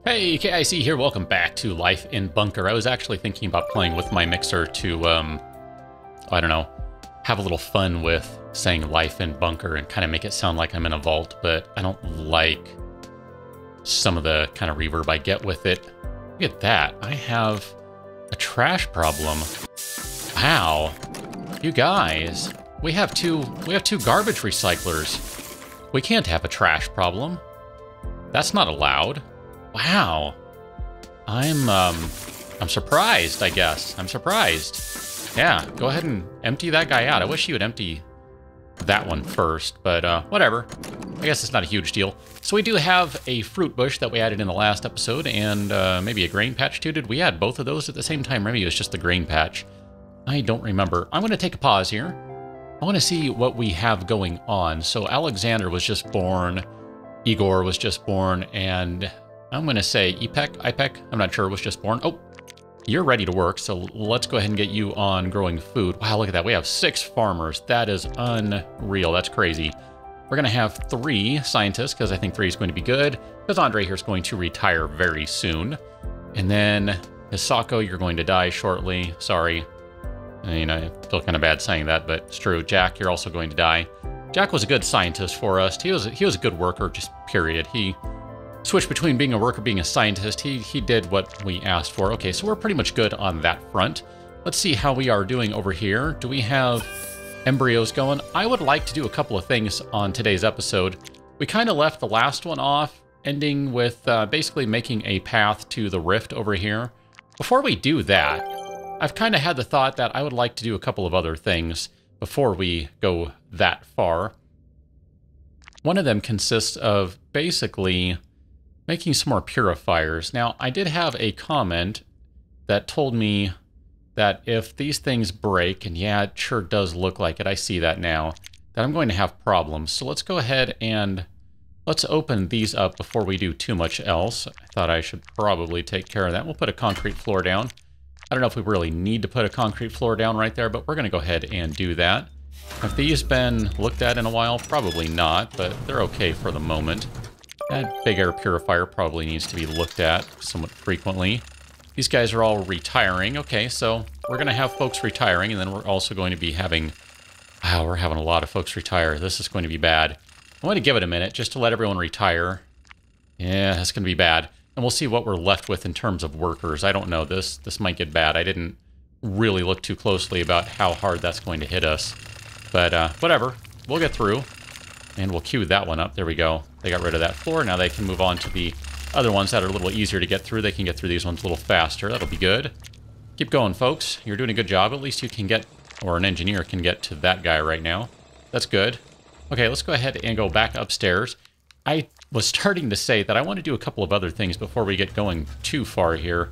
Hey, KIC here, welcome back to Life in Bunker. I was actually thinking about playing with my mixer to, I don't know, have a little fun with saying Life in Bunker and kind of make it sound like I'm in a vault, but I don't like some of the kind of reverb I get with it. Look at that, I have a trash problem. Wow, you guys, we have two garbage recyclers. We can't have a trash problem. That's not allowed. Wow. I'm surprised, I guess. I'm surprised. Yeah, go ahead and empty that guy out. I wish you would empty that one first, but whatever. I guess it's not a huge deal. So we do have a fruit bush that we added in the last episode, and maybe a grain patch too. Did we add both of those at the same time? Maybe it was just the grain patch. I don't remember. I'm going to take a pause here. I want to see what we have going on. So Alexander was just born. Igor was just born, and I'm going to say Ipek, I'm not sure, was just born. Oh, you're ready to work, so let's go ahead and get you on growing food. Wow, look at that. We have 6 farmers. That is unreal. That's crazy. We're going to have 3 scientists, because I think 3 is going to be good, because Andre here is going to retire very soon. And then Hisako, you're going to die shortly. Sorry. I mean, I feel kind of bad saying that, but it's true. Jack, you're also going to die. Jack was a good scientist for us. He was a good worker, just period. He switched between being a worker, being a scientist. He did what we asked for. Okay, so we're pretty much good on that front. Let's see how we are doing over here. Do we have embryos going? I would like to do a couple of things on today's episode. We kind of left the last one off, ending with basically making a path to the rift over here. Before we do that, I've kind of had the thought that I would like to do a couple of other things before we go that far. One of them consists of basically making some more purifiers. Now, I did have a comment that told me that if these things break, and yeah, it sure does look like it, I see that now, that I'm going to have problems. So let's go ahead and let's open these up before we do too much else. I thought I should probably take care of that. We'll put a concrete floor down. I don't know if we really need to put a concrete floor down right there, but we're going to go ahead and do that. Have these been looked at in a while? Probably not, but they're okay for the moment. That big air purifier probably needs to be looked at somewhat frequently. These guys are all retiring. Okay, so we're going to have folks retiring, and then we're also going to be having... Wow, we're having a lot of folks retire. This is going to be bad. I'm going to give it a minute just to let everyone retire. Yeah, that's going to be bad. And we'll see what we're left with in terms of workers. I don't know. This might get bad. I didn't really look too closely about how hard that's going to hit us. But whatever. We'll get through. And we'll queue that one up. There we go. They got rid of that floor. Now they can move on to the other ones that are a little easier to get through. They can get through these ones a little faster. That'll be good. Keep going, folks. You're doing a good job. At least you can get, or an engineer can get to that guy right now. That's good. Okay, let's go ahead and go back upstairs. I was starting to say that I want to do a couple of other things before we get going too far here.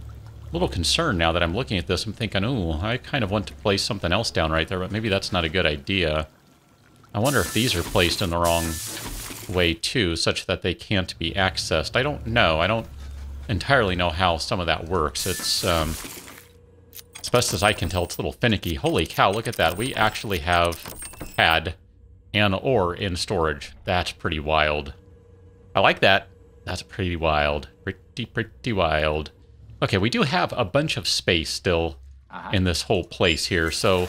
A little concerned now that I'm looking at this. I'm thinking, ooh, I kind of want to place something else down right there, but maybe that's not a good idea. I wonder if these are placed in the wrong way too, such that they can't be accessed. I don't know. I don't entirely know how some of that works. It's, as best as I can tell, it's a little finicky. Holy cow, look at that. We actually have had an ore in storage. That's pretty wild. I like that. That's pretty wild. Pretty wild. Okay, we do have a bunch of space still in this whole place here, so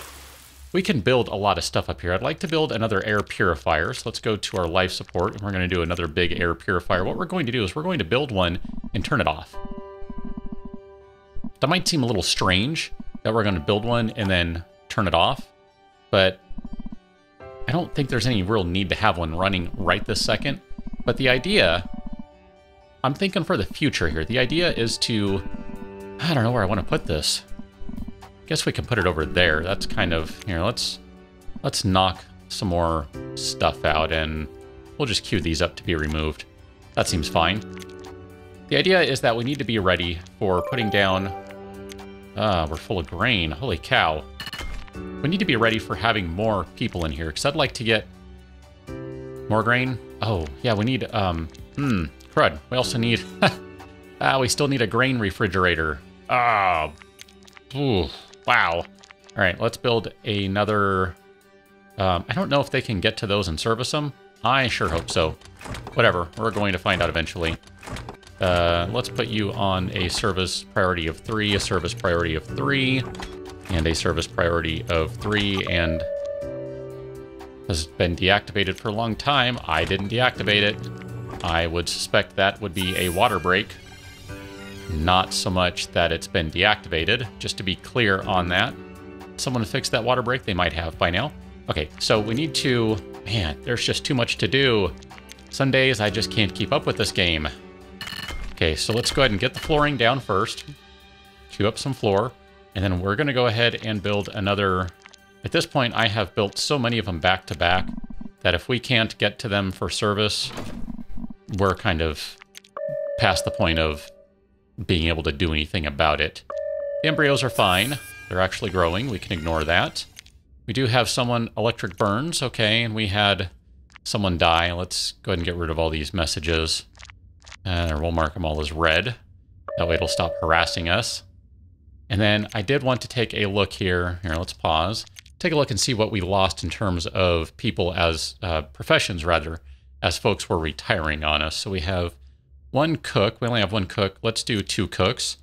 we can build a lot of stuff up here. I'd like to build another air purifier, so let's go to our life support, and we're going to do another big air purifier. What we're going to do is we're going to build one and turn it off. That might seem a little strange, that we're going to build one and then turn it off, but I don't think there's any real need to have one running right this second. But the idea, I'm thinking for the future here, the idea is to, I don't know where I want to put this. Guess we can put it over there. That's kind of, here, let's knock some more stuff out and we'll just queue these up to be removed. That seems fine. The idea is that we need to be ready for putting down, we're full of grain, holy cow. We need to be ready for having more people in here, because I'd like to get more grain. Oh, yeah, we need, crud. We also need, we still need a grain refrigerator. Ah, ooh, wow. All right, let's build another, I don't know if they can get to those and service them. I sure hope so. Whatever, we're going to find out eventually. Let's put you on a service priority of 3, a service priority of 3, and a service priority of 3, and has been deactivated for a long time. I didn't deactivate it. I would suspect that would be a water break. Not so much that it's been deactivated, just to be clear on that. Someone fix that water break? They might have by now. Okay, so we need to... Man, there's just too much to do. Some days I just can't keep up with this game. Okay, so let's go ahead and get the flooring down first. Queue up some floor. And then we're going to go ahead and build another... At this point, I have built so many of them back to back that if we can't get to them for service, we're kind of past the point of being able to do anything about it. The embryos are fine. They're actually growing. We can ignore that. We do have someone electric burns. Okay, and we had someone die. Let's go ahead and get rid of all these messages. And we'll mark them all as red. That way it'll stop harassing us. And then I did want to take a look here. Here, let's pause. Take a look and see what we lost in terms of people as professions, rather, as folks were retiring on us. So we have one cook. We only have one cook. Let's do 2 cooks.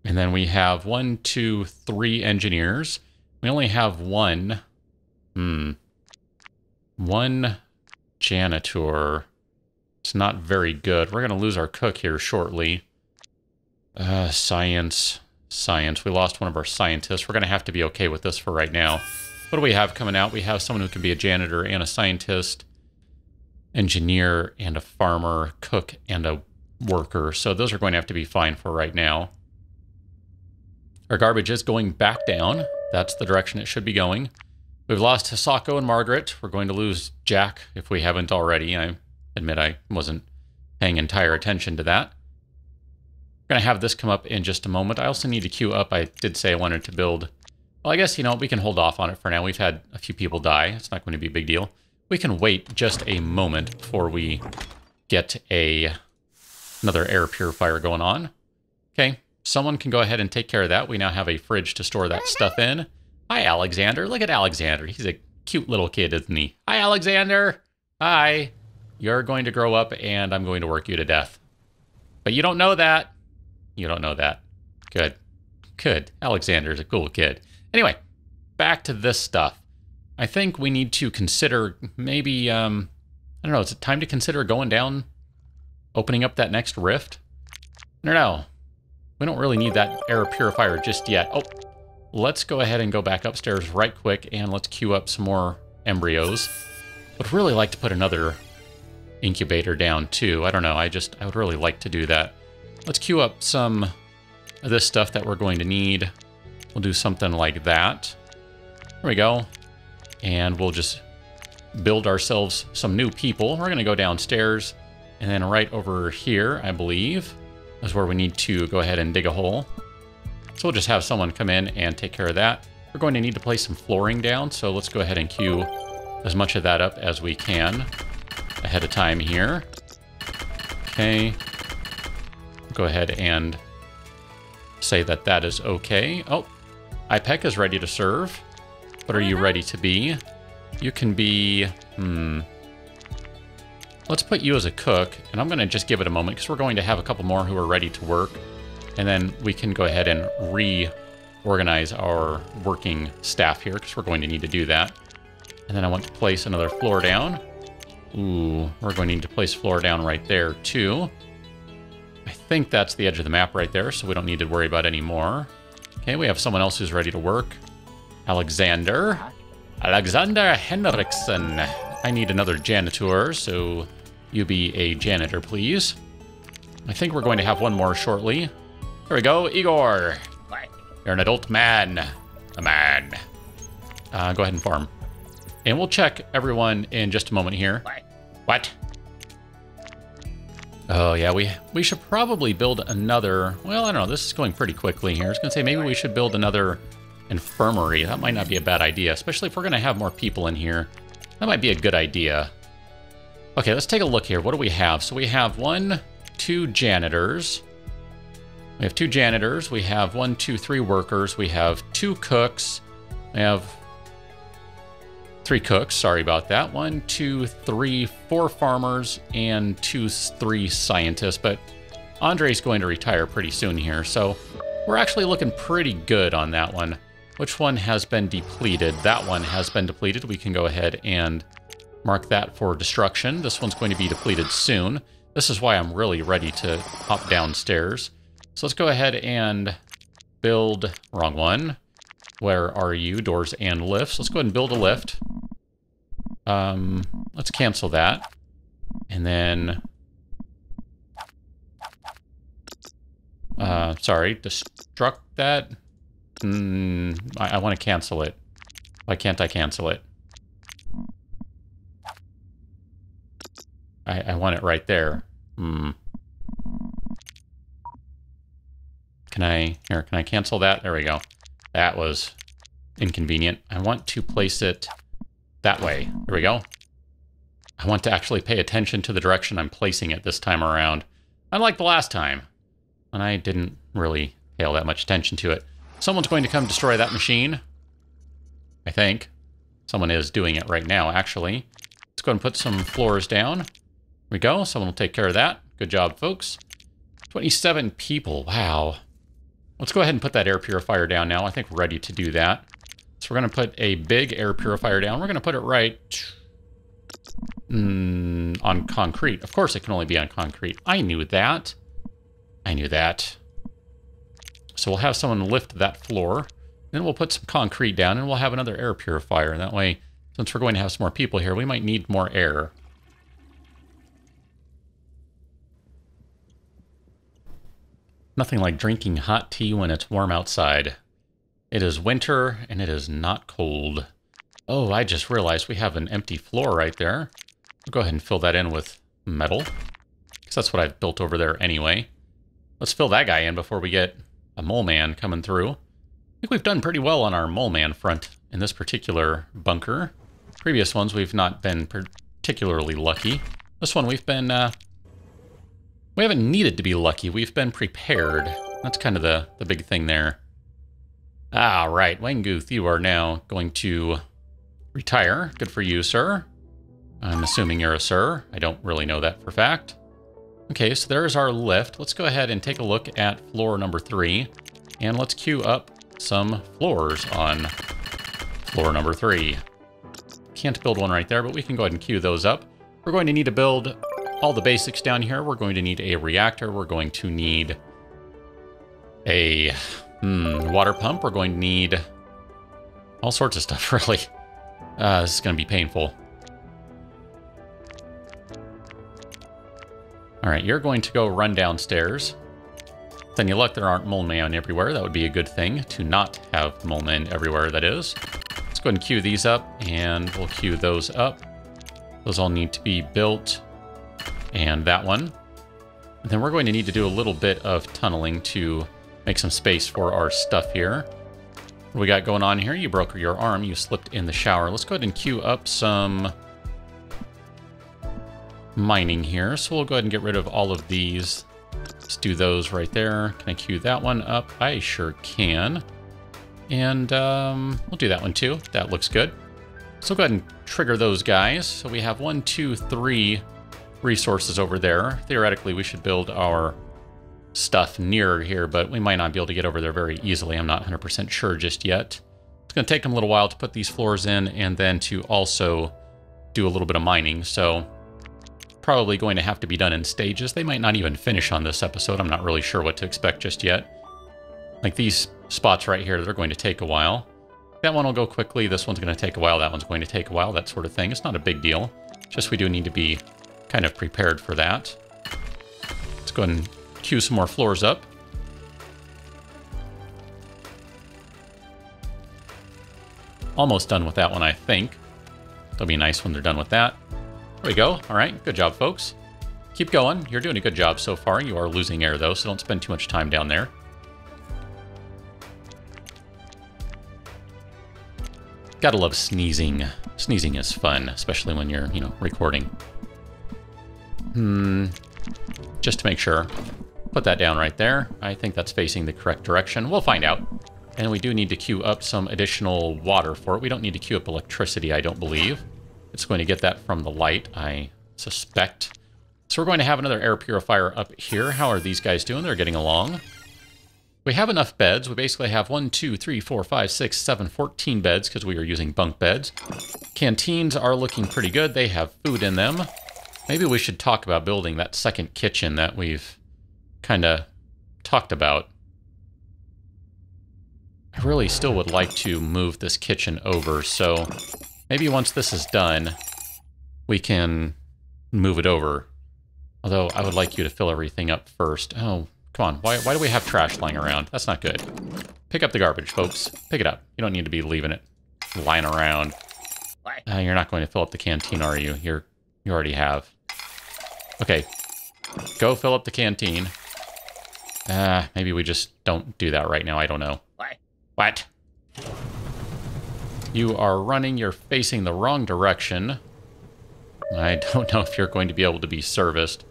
And then we have 1, 2, 3 engineers. We only have one. One janitor. It's not very good. We're going to lose our cook here shortly. Science. We lost one of our scientists. We're going to have to be okay with this for right now. What do we have coming out? We have someone who can be a janitor and a scientist, engineer and a farmer, cook and a worker. So those are going to have to be fine for right now. Our garbage is going back down. That's the direction it should be going. We've lost Hisako and Margaret. We're going to lose Jack if we haven't already. I admit I wasn't paying entire attention to that. We're going to have this come up in just a moment. I also need to queue up. I did say I wanted to build... Well, I guess, you know, we can hold off on it for now. We've had a few people die. It's not going to be a big deal. We can wait just a moment before we get another air purifier going on. Okay, someone can go ahead and take care of that. We now have a fridge to store that stuff in. Hi, Alexander. Look at Alexander. He's a cute little kid, isn't he? Hi, Alexander. Hi. You're going to grow up, and I'm going to work you to death. But you don't know that. You don't know that. Good. Good. Alexander's a cool kid. Anyway, back to this stuff. I think we need to consider maybe, I don't know, is it time to consider going down, opening up that next rift? I don't know. We don't really need that air purifier just yet. Oh, let's go ahead and go back upstairs right quick, and let's queue up some more embryos. Would really like to put another incubator down, too. I don't know. I would really like to do that. Let's queue up some of this stuff that we're going to need. We'll do something like that. There we go. And we'll just build ourselves some new people. We're going to go downstairs. And then right over here, I believe, is where we need to go ahead and dig a hole. So we'll just have someone come in and take care of that. We're going to need to place some flooring down. So let's go ahead and queue as much of that up as we can ahead of time here. Okay. Go ahead and say that that is okay. Oh, IPEC is ready to serve. What are you ready to be? You can be, let's put you as a cook, and I'm going to just give it a moment because we're going to have a couple more who are ready to work, and then we can go ahead and reorganize our working staff here because we're going to need to do that. And then I want to place another floor down. Ooh, we're going to need to place floor down right there too. I think that's the edge of the map right there, so we don't need to worry about any more. Okay, we have someone else who's ready to work. Alexander Henriksen. I need another janitor, so you be a janitor, please. I think we're going to have one more shortly. There we go, Igor. You're an adult man. A man. Go ahead and farm. And we'll check everyone in just a moment here. What? Oh, yeah, we should probably build another... Well, I don't know. This is going pretty quickly here. I was going to say maybe we should build another infirmary. That might not be a bad idea, especially if we're going to have more people in here. That might be a good idea. Okay, let's take a look here. What do we have? So we have 2 janitors. We have 2 janitors. We have 1, 2, 3 workers. We have 2 cooks. We have 3 cooks, sorry about that. 1, 2, 3, 4 farmers and 3 scientists. But Andre's going to retire pretty soon here, so we're actually looking pretty good on that one. Which one has been depleted? That one has been depleted. We can go ahead and mark that for destruction. This one's going to be depleted soon. This is why I'm really ready to hop downstairs. So let's go ahead and build... Wrong one. Where are you? Doors and lifts. Let's go ahead and build a lift. Let's cancel that. And then... sorry, destruct that. I want to cancel it. Why can't I cancel it? I want it right there. Can I cancel that? There we go. That was inconvenient. I want to place it that way. There we go. I want to actually pay attention to the direction I'm placing it this time around. Unlike the last time, and I didn't really pay all that much attention to it. Someone's going to come destroy that machine. I think. Someone is doing it right now, actually. Let's go ahead and put some floors down. There we go. Someone will take care of that. Good job, folks. 27 people. Wow. Let's go ahead and put that air purifier down now. I think we're ready to do that. So we're going to put a big air purifier down. We're going to put it right on concrete. Of course, it can only be on concrete. I knew that. I knew that. So we'll have someone lift that floor. Then we'll put some concrete down, and we'll have another air purifier. That way, since we're going to have some more people here, we might need more air. Nothing like drinking hot tea when it's warm outside. It is winter, and it is not cold. Oh, I just realized we have an empty floor right there. I'll go ahead and fill that in with metal, because that's what I've built over there anyway. Let's fill that guy in before we get a mole man coming through. I think we've done pretty well on our mole man front in this particular bunker. Previous ones, we've not been particularly lucky. This one, we've been... we haven't needed to be lucky. We've been prepared. That's kind of the big thing there. Ah, right. Wangooth, you are now going to retire. Good for you, sir. I'm assuming you're a sir. I don't really know that for fact. Okay, so there's our lift. Let's go ahead and take a look at floor number 3. And let's queue up some floors on floor number 3. Can't build one right there, but we can go ahead and queue those up. We're going to need to build all the basics down here. We're going to need a reactor. We're going to need a water pump. We're going to need all sorts of stuff, really. This is going to be painful. All right, you're going to go run downstairs. Then you look, there aren't mole men everywhere. That would be a good thing to not have mole men everywhere, that is. Let's go ahead and queue these up, and we'll queue those up. Those all need to be built. And that one. And then we're going to need to do a little bit of tunneling to make some space for our stuff here. What we got going on here? You broke your arm. You slipped in the shower. Let's go ahead and queue up some mining here. So we'll go ahead and get rid of all of these. Let's do those right there. Can I queue that one up? I sure can. And we'll do that one too. That looks good. So we'll go ahead and trigger those guys. So we have 1, 2, 3 resources over there. Theoretically, we should build our stuff nearer here, but we might not be able to get over there very easily. I'm not 100% sure just yet. It's going to take them a little while to put these floors in and then to also do a little bit of mining. So probably going to have to be done in stages. They might not even finish on this episode. I'm not really sure what to expect just yet. Like these spots right here, they're going to take a while. That one will go quickly. This one's going to take a while. That one's going to take a while. That sort of thing. It's not a big deal. Just we do need to be kind of prepared for that. Let's go ahead and queue some more floors up. Almost done with that one, I think. It'll be nice when they're done with that. There we go. All right. Good job, folks. Keep going. You're doing a good job so far. You are losing air, though, so don't spend too much time down there. Gotta love sneezing. Sneezing is fun, especially when you're, recording. Just to make sure. Put that down right there. I think that's facing the correct direction. We'll find out. And we do need to queue up some additional water for it. We don't need to queue up electricity, I don't believe. It's going to get that from the light, I suspect. So we're going to have another air purifier up here. How are these guys doing? They're getting along. We have enough beds. We basically have 1, 2, 3, 4, 5, 6, 7, 14 beds because we are using bunk beds. Canteens are looking pretty good. They have food in them. Maybe we should talk about building that second kitchen that we've kind of talked about. I really still would like to move this kitchen over, so maybe once this is done, we can move it over. Although I would like you to fill everything up first. Oh, come on. Why do we have trash lying around? That's not good. Pick up the garbage, folks. Pick it up. You don't need to be leaving it lying around. You're not going to fill up the canteen, are you? You already have. Okay. Go fill up the canteen. Maybe we just don't do that right now. I don't know. What? You are running. You're facing the wrong direction. I don't know if you're going to be able to be serviced.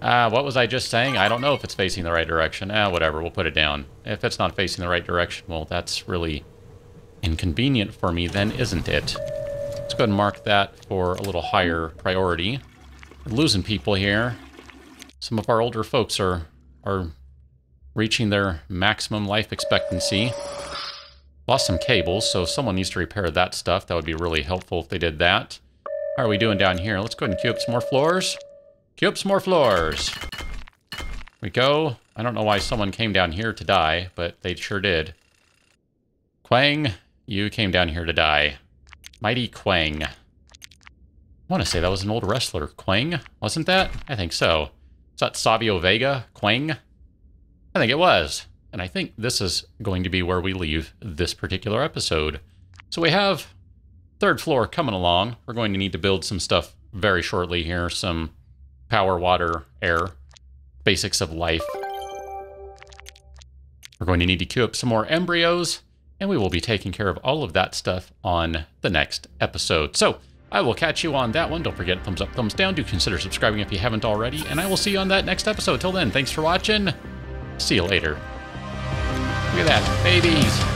What was I just saying? I don't know if it's facing the right direction. Whatever. We'll put it down. If it's not facing the right direction, well, that's really inconvenient for me then, isn't it? Let's go ahead and mark that for a little higher priority. We're losing people here. Some of our older folks are reaching their maximum life expectancy. Lost some cables, so someone needs to repair that stuff. That would be really helpful if they did that. How are we doing down here? Let's go ahead and queue up some more floors. Queue up some more floors. Here we go. I don't know why someone came down here to die, but they sure did. Quang, you came down here to die. Mighty Quang. I want to say that was an old wrestler. Quang? Wasn't that? I think so. Is that Savio Vega? Quang? I think it was. And I think this is going to be where we leave this particular episode. So we have third floor coming along. We're going to need to build some stuff very shortly here. Some power, water, air, basics of life. We're going to need to queue up some more embryos, and we will be taking care of all of that stuff on the next episode. So I will catch you on that one. Don't forget, thumbs up, thumbs down. Do consider subscribing if you haven't already, and I will see you on that next episode. Till then, thanks for watching. See you later. Look at that, babies.